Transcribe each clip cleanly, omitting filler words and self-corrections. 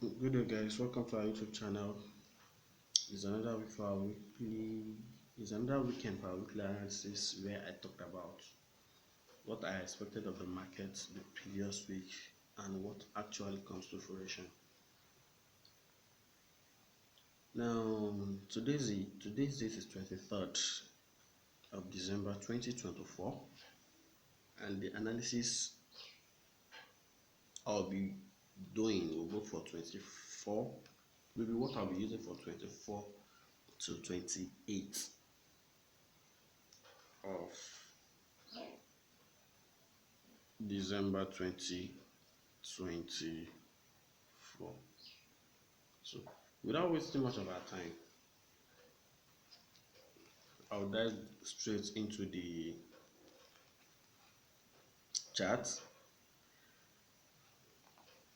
Good day, guys. Welcome to our YouTube channel. It's another week for our weekly. It's another weekend for our weekly analysis where I talked about what I expected of the market the previous week and what actually comes to fruition. Now, today's date is 23rd of December 2024, and the analysis I'll be doing will go for 24. Maybe what I'll be using for 24 to 28 of December 2024. So, without wasting much of our time, I'll dive straight into the chart,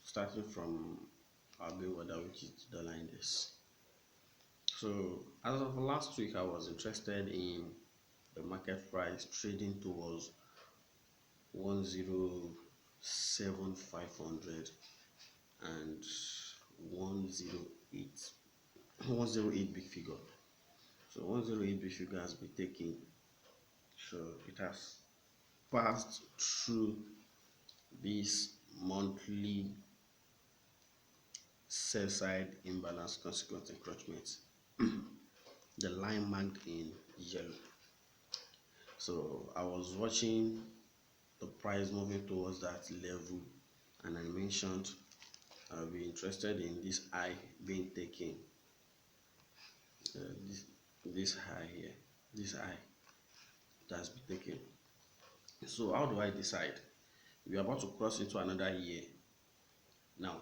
starting from our main order, which is the dollar index. So, as of last week, I was interested in the market price trading towards 107,500 and 108 108 big figure. So 108 big figure has been taken. So it has passed through this monthly sell side imbalance consequent encroachment, the line marked in yellow. So I was watching the price moving towards that level, and I mentioned I'll be interested in this high being taken, uh, this this high here, this high that has been taken. So how do I decide? We are about to cross into another year now.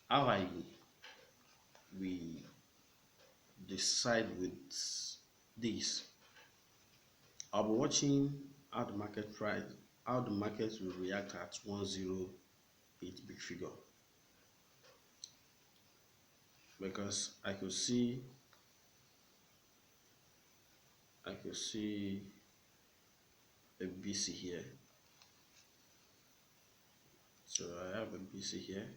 How I we decide with this, I'll be watching how the market price, how the market will react at 108 big figure, because I could see a BC here. So I have a BC here.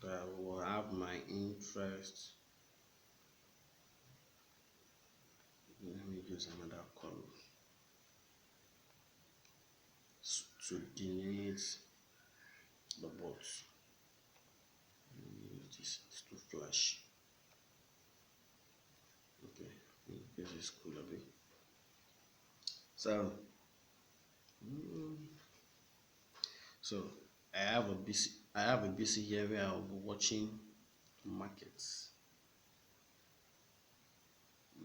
I will have my interest. Let me use another color to delineate the box. Let me use this, it's too flash. Okay, this is cool a bit. So, so I have a BC here where I'll be watching markets,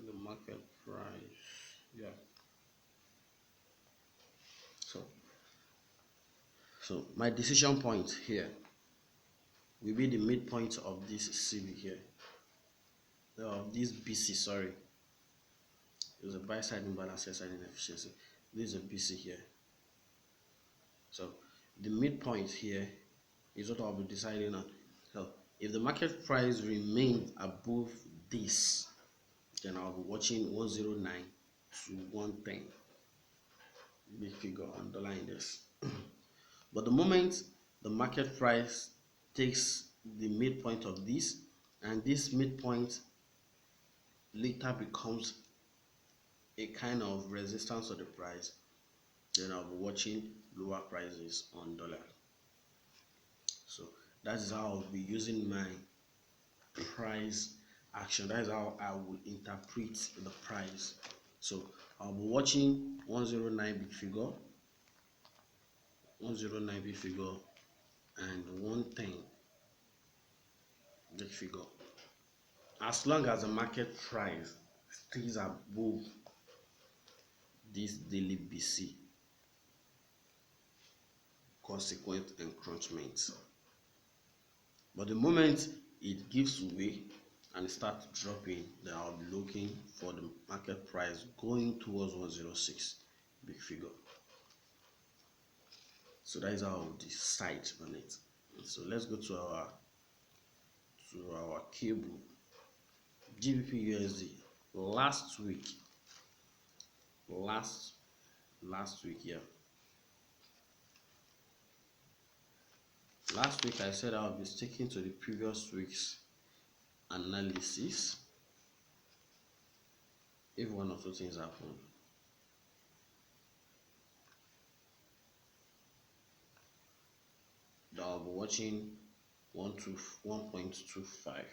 the market price. Yeah. So, so my decision point here will be the midpoint of this CB here, of this BC. Sorry, there's a buy side imbalance, sell side inefficiency. This is a BC here. So the midpoint here is what I'll be deciding on. So if the market price remains above this, then I'll be watching 109 to 110 big figure underlying this. But the moment the market price takes the midpoint of this, and this midpoint later becomes a kind of resistance of the price, then I'll be watching lower prices on dollar. So that is how I'll be using my price action. That is how I will interpret the price. So I'll be watching 109 big figure, 109 big figure, and 110 big figure. As long as the market price stays above this daily BC, consequent encroachment. But the moment it gives way and starts dropping, then I'll be looking for the market price going towards 106 big figure. So that is how I'll decide on it. So let's go to our cable GBP USD last week. Last week, yeah. Last week I said I'll be sticking to the previous week's analysis. If one or two things happen, then I'll be watching 1.25.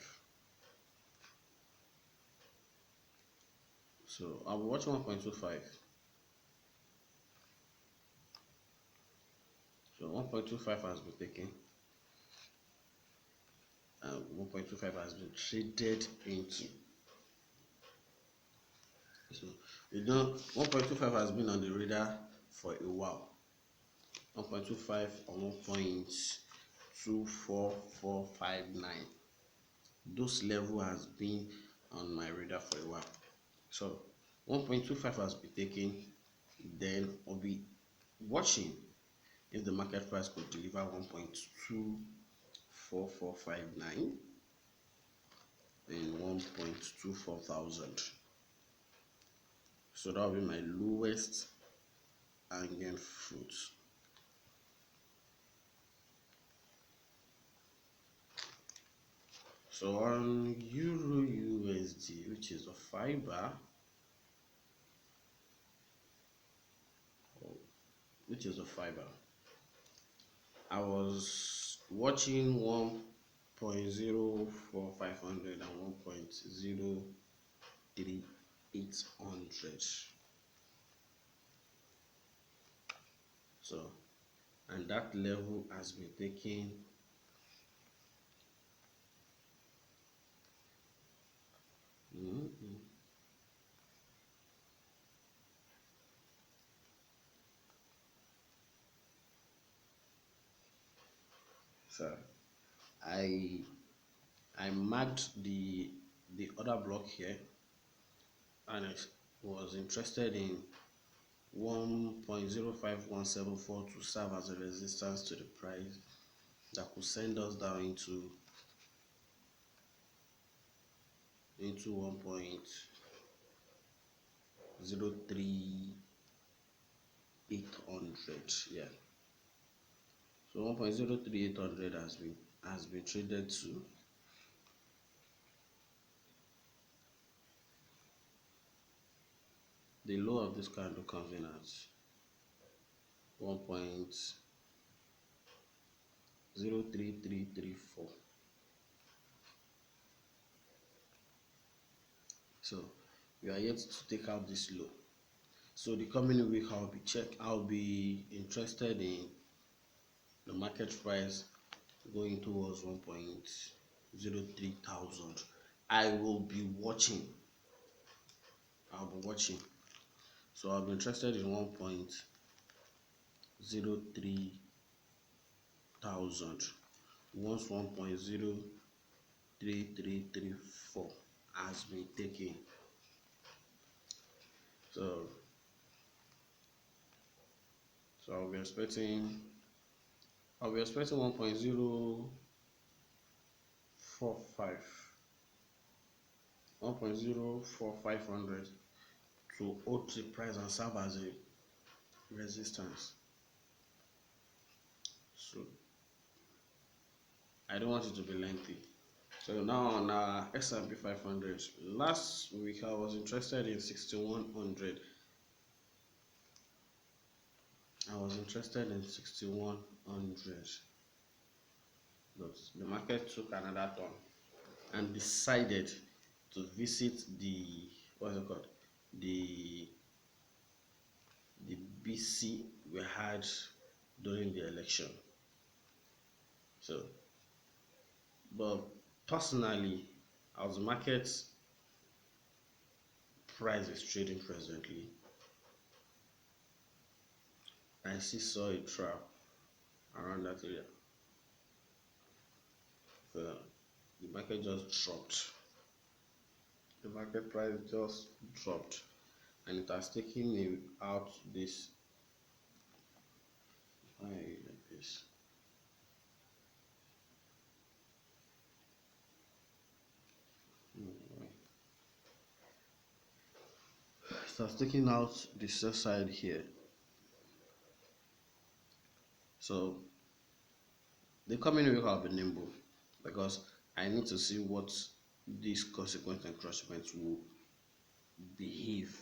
So I'll be watching 1.25. So 1.25 has been taken, and 1.25 has been traded into. So 1.25 has been on the radar for a while. 1.25 or 1.24459. Those level has been on my radar for a while. So 1.25 has been taken. Then I'll be watching if the market price could deliver 1.24459 and 1.24 thousand. So that will be my lowest hanging fruit. So on Euro USD, which is the fiber, I was watching 1.04500 and 1.03800. So, and that level has been taken. So I marked the other block here, and I was interested in 1.05174 to serve as a resistance to the price that could send us down into 1.03800. Yeah. So 1.03800 has been traded to. The low of this candle comes in at 1.03334. So we are yet to take out this low. So the coming week I'll be interested in the market price going towards 1.03 thousand. I will be watching. So I'll be interested in 1.03 thousand. Once 1.03334 has been taken. So I'll be expecting 1.04500 to hold the price and serve as a resistance. So I don't want it to be lengthy. So now on our S&P 500, last week I was interested in 6100. But the market took another turn and decided to visit the the BC we had during the election. So, but personally, as the market price is trading presently, I saw a trap around that area. So the market just dropped. The market price just dropped, and it has taken me out this. It has taken out the sell side here. So the coming week I'll be nimble because I need to see what these consequent encroachments will behave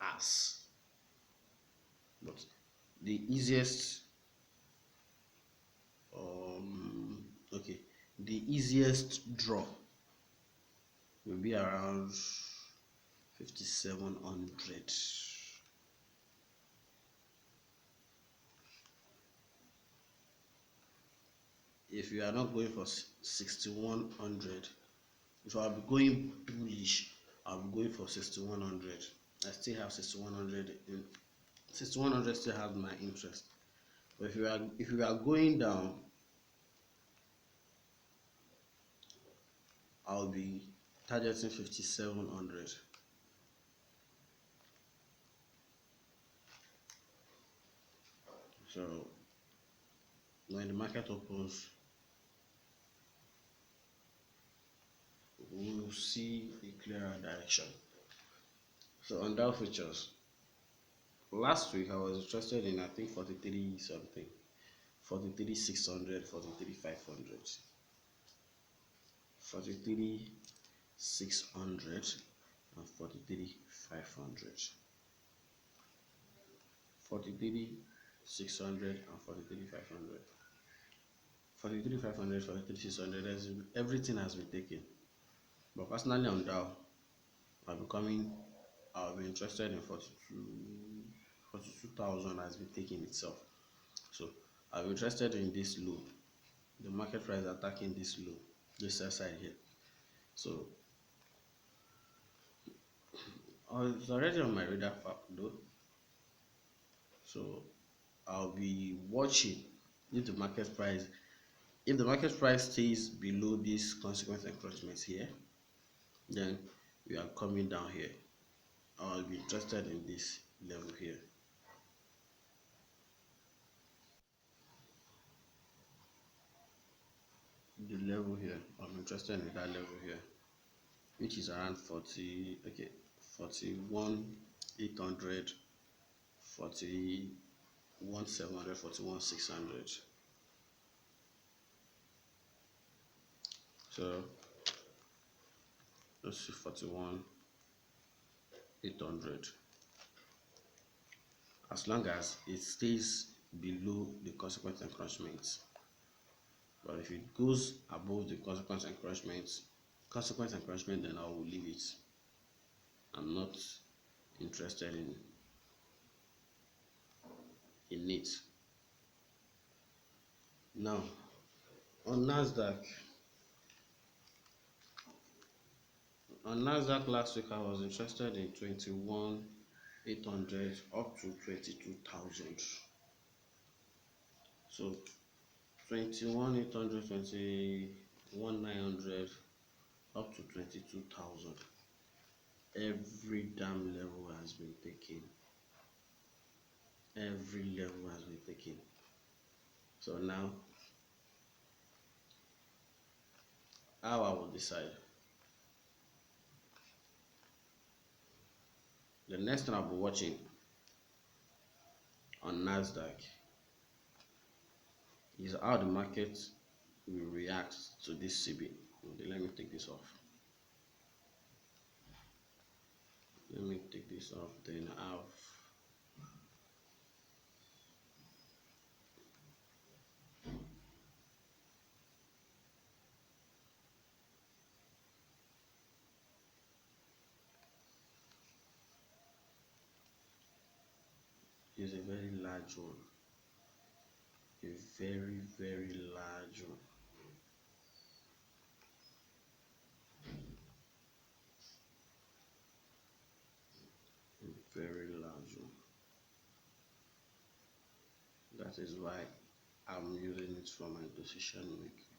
as. But the easiest okay, the easiest draw will be around 5700. If you are not going for 6100, if I'll be going bullish, I'll be going for 6100. I still have 6100 in 6100 still has my interest. But if you are going down, I'll be targeting 5700. So when the market opens, we'll see a clearer direction. So on Dow futures, last week I was interested in, I think, 43 something, 43 600, 43 500, 43 600 and 43 500, 43 600 and 43 500, 43 500, 43 600. Everything has been taken. But personally on Dow, I'll be interested in 42,000 has been taking itself. So I'm interested in this low, the market price attacking this low, this sell side here. So it's already on my radar though. So I'll be watching if the market price stays below these consequent encroachments here, then we are coming down here. I'll be interested in this level here. The level here, I'm interested in that level here, which is around 40, okay, 41 800, 41 700, 41 600. So let's see, 41 800, as long as it stays below the consequent encroachments. But if it goes above the consequent encroachment, then I will leave it. I'm not interested in it. Now on Nasdaq last week I was interested in 21 800 up to 22,000. So 21 800, 21 900 up to 22,000. Every damn level has been taken. Every level has been taken. So now, how I will decide. The next thing I'll be watching on Nasdaq is how the market will react to this CB. Okay, let me take this off. Let me take this off, then I'll use a very large one. A very, very large one. A very large one. That is why I'm using it for my decision making.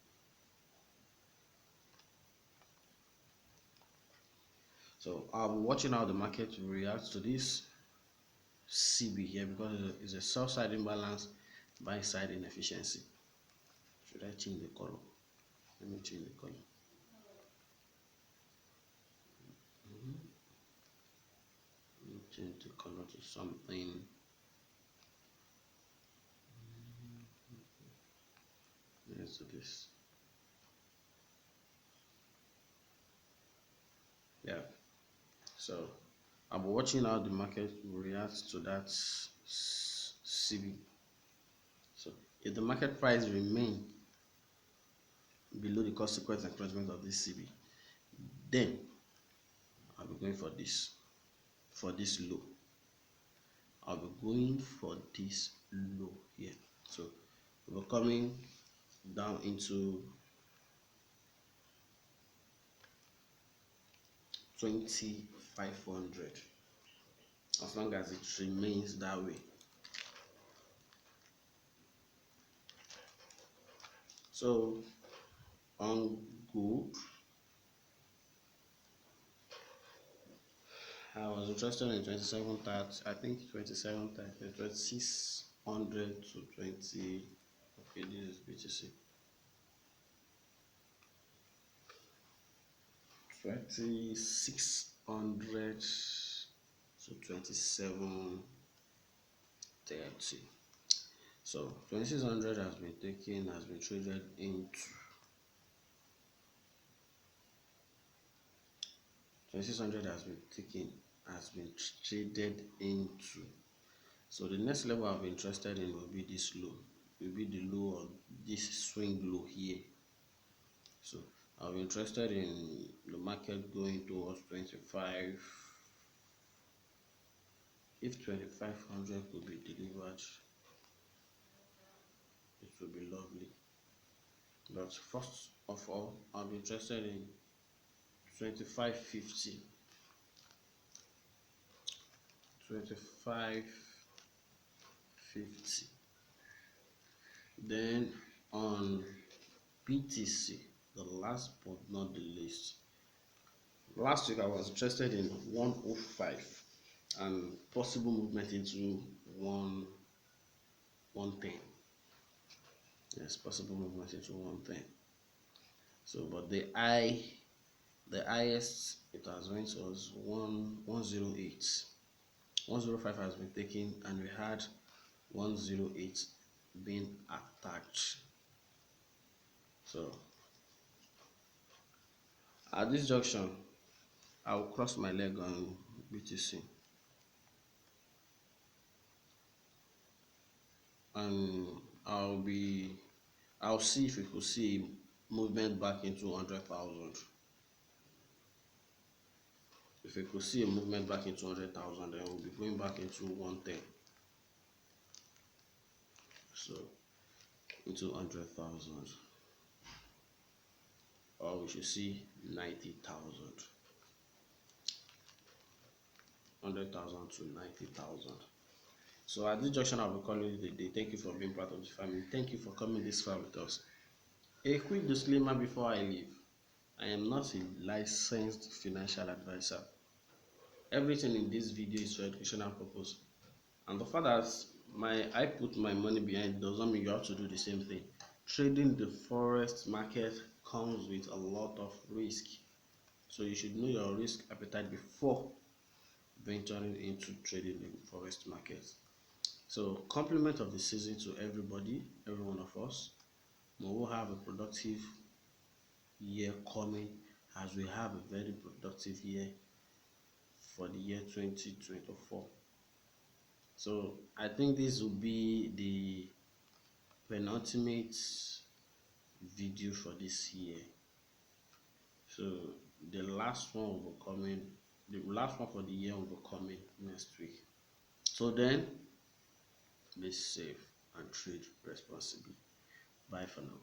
So I'll be watching how the market reacts to this CB here, because it's a sell side imbalance, buy side inefficiency. Should I change the color? Let me change the color. Let me change the color to something. into this. Yeah. So I'll be watching how the market will react to that CB. So if the market price remain below the consequence encouragement of this CB, then I'll be going for this low. I'll be going for this low here. So we're coming down into 2500 as long as it remains that way. So on gold, I was interested in 2730, I think 2730, 2600 to 20. Okay, this is BTC. 2600 to 2730. So 2600 has been taken, has been traded into 2600 has been taken, has been traded into. So the next level I'll be interested in will be this low, will be the low of this swing low here. So I'll be interested in the market going towards 25. If 2500 could be delivered, it would be lovely. But first of all, I'll be interested in 2550. 2550. Then on BTC, the last but not the least. Last week I was interested in 105 and possible movement into 110. Yes, possible movement into 110. So, but the highest it has went was 108. 105 has been taken, and we had 108 being attacked. So at this junction, I will cross my leg on BTC, and I'll see if we could see movement back into 100,000. If we could see a movement back into 100,000, then we'll be going back into 110. So into 100,000, or we should see 90,000. 100,000 to 90,000. So at this junction, I'll be calling it a day. Thank you for being part of the family. Thank you for coming this far with us. A quick disclaimer before I leave. I am not a licensed financial advisor. Everything in this video is for educational purpose. And the fact that I put my money behind doesn't mean you have to do the same thing. Trading the forex market comes with a lot of risk. So you should know your risk appetite before venturing into trading in forex market. So compliment of the season to everybody, every one of us. We will have a productive year coming, as we have a very productive year for the year 2024. So I think this will be the penultimate video for this year. So the last one will be coming, the last one for the year will be coming next week. So then, be safe and trade responsibly. Bye for now.